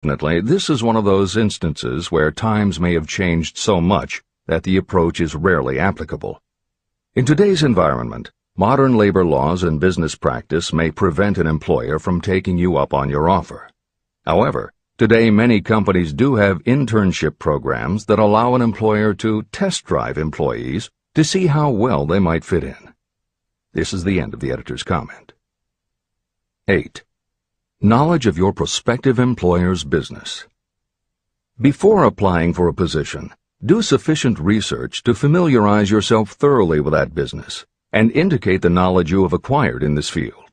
Unfortunately, this is one of those instances where times may have changed so much that the approach is rarely applicable. In today's environment, modern labor laws and business practice may prevent an employer from taking you up on your offer. However, today many companies do have internship programs that allow an employer to test drive employees to see how well they might fit in. This is the end of the editor's comment. 8. Knowledge of your prospective employer's business. Before applying for a position, do sufficient research to familiarize yourself thoroughly with that business and indicate the knowledge you have acquired in this field.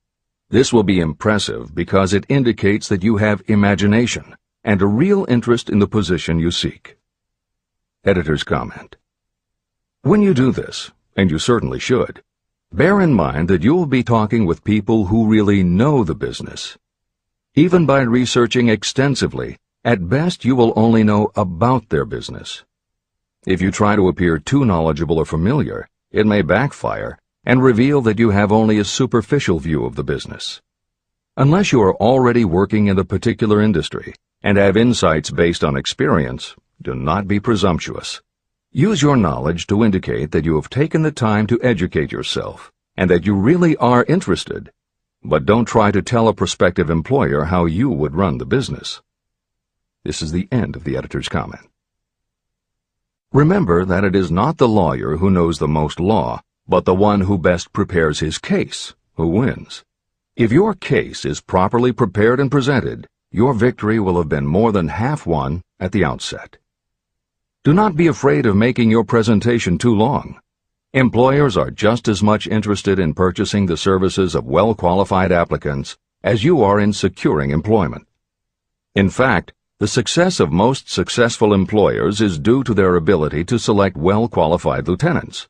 This will be impressive because it indicates that you have imagination and a real interest in the position you seek. Editor's comment. When you do this, and you certainly should, bear in mind that you will be talking with people who really know the business. Even by researching extensively, at best you will only know about their business. If you try to appear too knowledgeable or familiar, it may backfire and reveal that you have only a superficial view of the business. Unless you are already working in the particular industry and have insights based on experience, do not be presumptuous. Use your knowledge to indicate that you have taken the time to educate yourself and that you really are interested. But don't try to tell a prospective employer how you would run the business. This is the end of the editor's comment. Remember that it is not the lawyer who knows the most law, but the one who best prepares his case who wins. If your case is properly prepared and presented, your victory will have been more than half won at the outset. Do not be afraid of making your presentation too long. Employers are just as much interested in purchasing the services of well-qualified applicants as you are in securing employment. In fact, the success of most successful employers is due to their ability to select well-qualified lieutenants.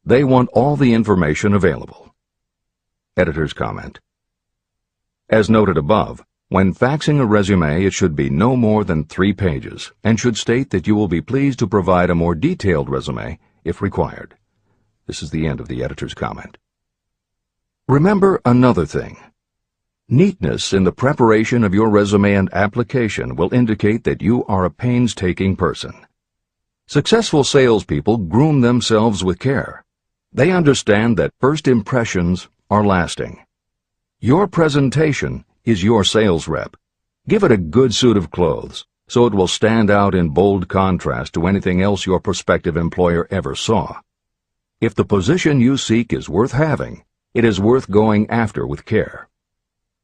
They want all the information available. Editor's comment. As noted above, when faxing a resume, it should be no more than 3 pages and should state that you will be pleased to provide a more detailed resume if required. This is the end of the editor's comment. Remember another thing. Neatness in the preparation of your resume and application will indicate that you are a painstaking person. Successful salespeople groom themselves with care. They understand that first impressions are lasting. Your presentation is your sales rep. Give it a good suit of clothes so it will stand out in bold contrast to anything else your prospective employer ever saw. If the position you seek is worth having, it is worth going after with care.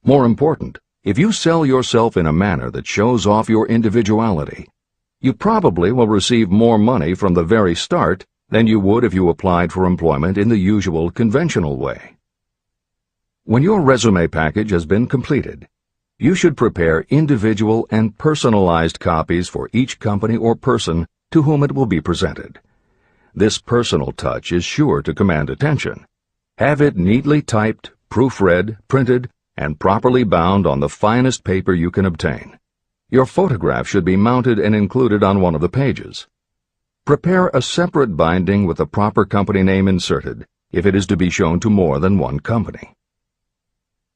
More important, if you sell yourself in a manner that shows off your individuality, you probably will receive more money from the very start than you would if you applied for employment in the usual conventional way. When your resume package has been completed, you should prepare individual and personalized copies for each company or person to whom it will be presented. This personal touch is sure to command attention. Have it neatly typed, proofread, printed, and properly bound on the finest paper you can obtain. Your photograph should be mounted and included on one of the pages. Prepare a separate binding with the proper company name inserted if it is to be shown to more than one company.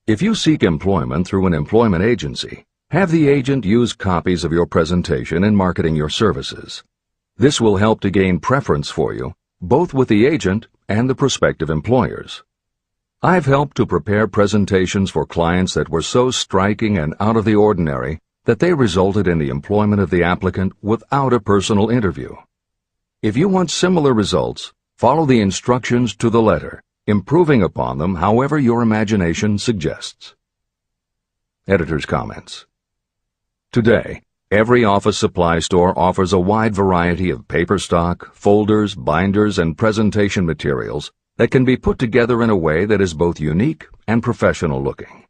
If you seek employment through an employment agency, have the agent use copies of your presentation in marketing your services. This will help to gain preference for you, both with the agent and the prospective employers. I've helped to prepare presentations for clients that were so striking and out of the ordinary that they resulted in the employment of the applicant without a personal interview. If you want similar results, follow the instructions to the letter, improving upon them however your imagination suggests. Editor's comments. Today, every office supply store offers a wide variety of paper stock, folders, binders, and presentation materials that can be put together in a way that is both unique and professional looking.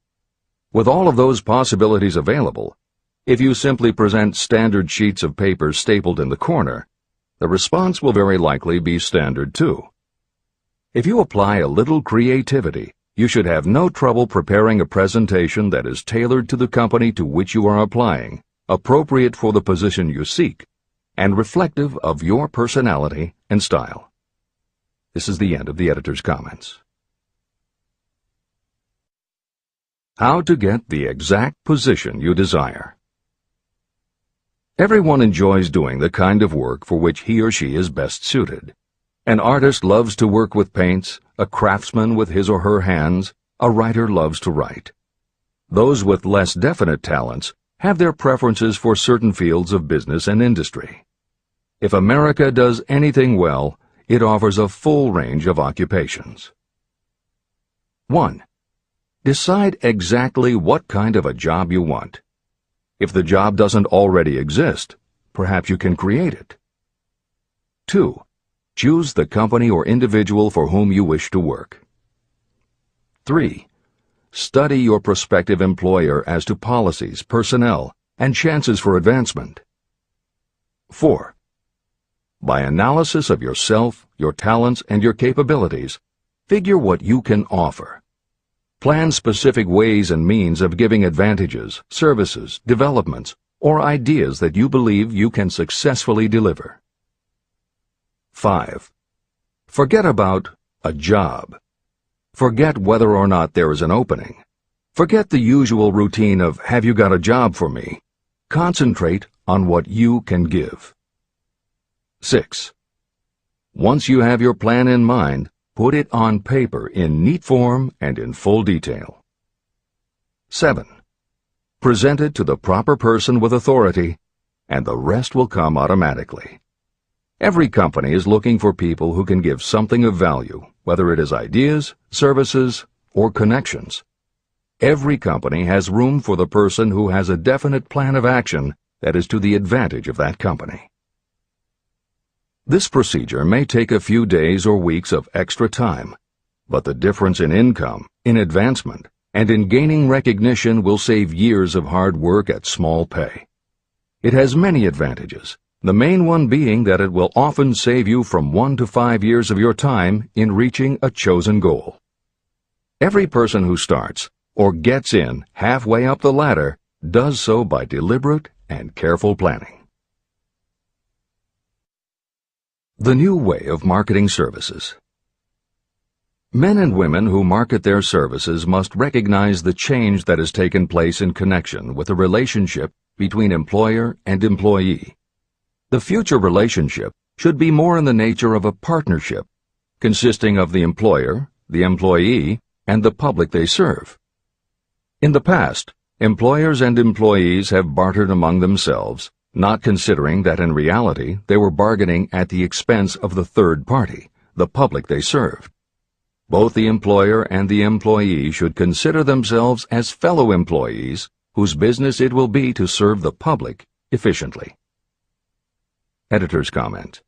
With all of those possibilities available, if you simply present standard sheets of paper stapled in the corner, the response will very likely be standard too. If you apply a little creativity, you should have no trouble preparing a presentation that is tailored to the company to which you are applying, appropriate for the position you seek, and reflective of your personality and style. This is the end of the editor's comments. How to get the exact position you desire. Everyone enjoys doing the kind of work for which he or she is best suited. An artist loves to work with paints, a craftsman with his or her hands, a writer loves to write. Those with less definite talents have their preferences for certain fields of business and industry. If America does anything well, it offers a full range of occupations. 1. Decide exactly what kind of a job you want. If the job doesn't already exist, perhaps you can create it. 2. Choose the company or individual for whom you wish to work. 3. Study your prospective employer as to policies, personnel, and chances for advancement. 4. By analysis of yourself, your talents, and your capabilities, figure what you can offer. Plan specific ways and means of giving advantages, services, developments, or ideas that you believe you can successfully deliver. 5. Forget about a job. Forget whether or not there is an opening. Forget the usual routine of, have you got a job for me? Concentrate on what you can give. 6. Once you have your plan in mind, put it on paper in neat form and in full detail. 7. Present it to the proper person with authority, and the rest will come automatically. Every company is looking for people who can give something of value, whether it is ideas, services, or connections. Every company has room for the person who has a definite plan of action that is to the advantage of that company. This procedure may take a few days or weeks of extra time, but the difference in income, in advancement, and in gaining recognition will save years of hard work at small pay. It has many advantages, the main one being that it will often save you from 1 to 5 years of your time in reaching a chosen goal. Every person who starts, or gets in halfway up the ladder, does so by deliberate and careful planning. The new way of marketing services. Men and women who market their services must recognize the change that has taken place in connection with the relationship between employer and employee. The future relationship should be more in the nature of a partnership, consisting of the employer, the employee, and the public they serve. In the past, employers and employees have bartered among themselves, not considering that in reality they were bargaining at the expense of the third party, the public they served. Both the employer and the employee should consider themselves as fellow employees whose business it will be to serve the public efficiently. Editor's comment.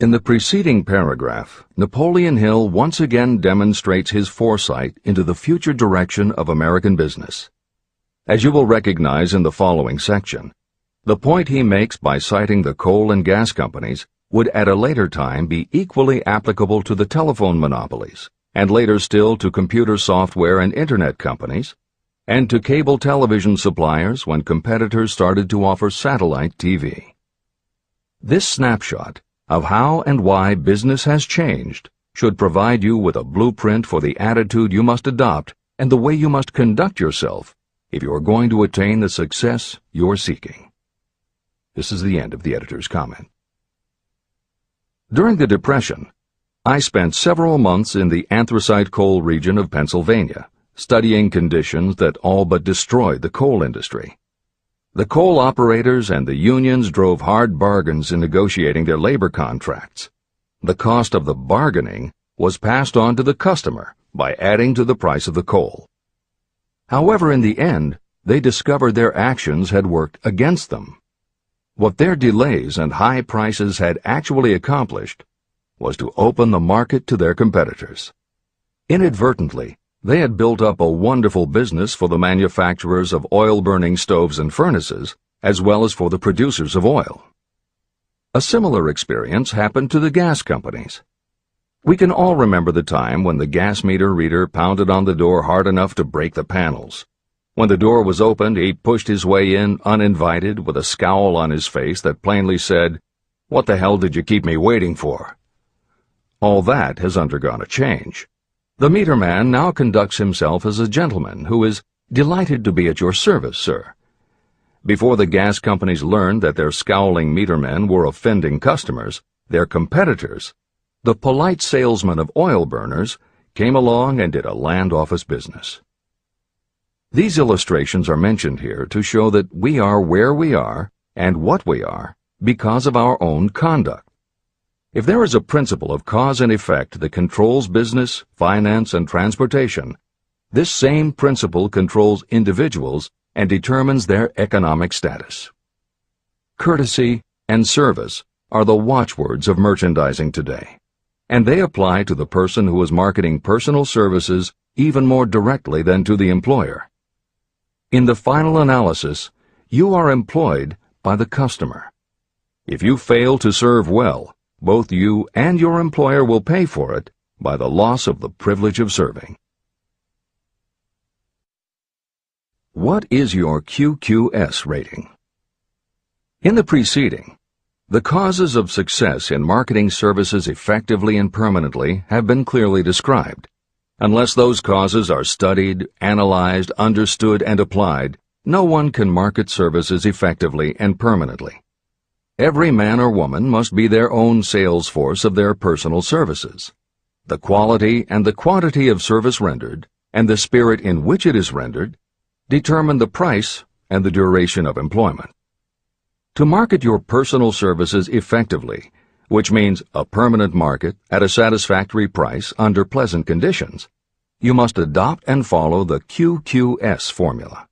In the preceding paragraph, Napoleon Hill once again demonstrates his foresight into the future direction of American business. As you will recognize in the following section, the point he makes by citing the coal and gas companies would at a later time be equally applicable to the telephone monopolies, and later still to computer software and internet companies, and to cable television suppliers when competitors started to offer satellite TV. This snapshot of how and why business has changed should provide you with a blueprint for the attitude you must adopt and the way you must conduct yourself if you are going to attain the success you're seeking. This is the end of the editor's comment. During the Depression, I spent several months in the anthracite coal region of Pennsylvania, studying conditions that all but destroyed the coal industry. The coal operators and the unions drove hard bargains in negotiating their labor contracts. The cost of the bargaining was passed on to the customer by adding to the price of the coal. However, in the end, they discovered their actions had worked against them. What their delays and high prices had actually accomplished was to open the market to their competitors. Inadvertently, they had built up a wonderful business for the manufacturers of oil-burning stoves and furnaces, as well as for the producers of oil. A similar experience happened to the gas companies. We can all remember the time when the gas meter reader pounded on the door hard enough to break the panels. When the door was opened, he pushed his way in uninvited with a scowl on his face that plainly said, "What the hell did you keep me waiting for?" All that has undergone a change. The meter man now conducts himself as a gentleman who is delighted to be at your service, sir. Before the gas companies learned that their scowling metermen were offending customers, their competitors, the polite salesmen of oil burners came along and did a land office business. These illustrations are mentioned here to show that we are where we are and what we are because of our own conduct. If there is a principle of cause and effect that controls business, finance, and transportation, this same principle controls individuals and determines their economic status. Courtesy and service are the watchwords of merchandising today, and they apply to the person who is marketing personal services even more directly than to the employer. In the final analysis, you are employed by the customer. If you fail to serve well, both you and your employer will pay for it by the loss of the privilege of serving. What is your QQS rating? In the preceding, the causes of success in marketing services effectively and permanently have been clearly described. Unless those causes are studied, analyzed, understood, and applied, no one can market services effectively and permanently. Every man or woman must be their own sales force of their personal services. The quality and the quantity of service rendered, and the spirit in which it is rendered, determine the price and the duration of employment. To market your personal services effectively, which means a permanent market at a satisfactory price under pleasant conditions, you must adopt and follow the QQS formula.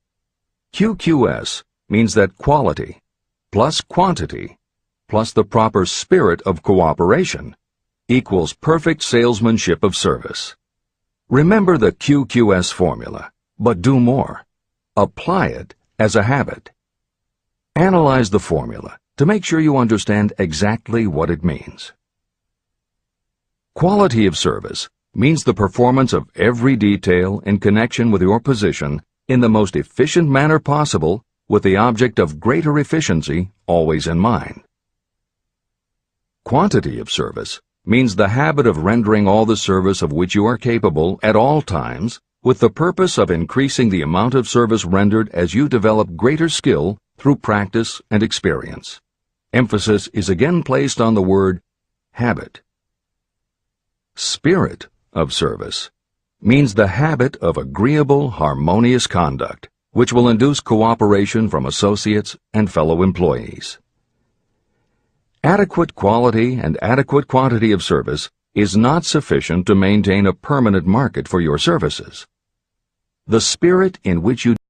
QQS means that quality plus quantity plus the proper spirit of cooperation equals perfect salesmanship of service. Remember the QQS formula, but do more. Apply it as a habit. Analyze the formula to make sure you understand exactly what it means. Quality of service means the performance of every detail in connection with your position in the most efficient manner possible, with the object of greater efficiency always in mind. Quantity of service means the habit of rendering all the service of which you are capable at all times, with the purpose of increasing the amount of service rendered as you develop greater skill through practice and experience. Emphasis is again placed on the word habit. Spirit of service means the habit of agreeable, harmonious conduct, which will induce cooperation from associates and fellow employees. Adequate quality and adequate quantity of service is not sufficient to maintain a permanent market for your services. The spirit in which you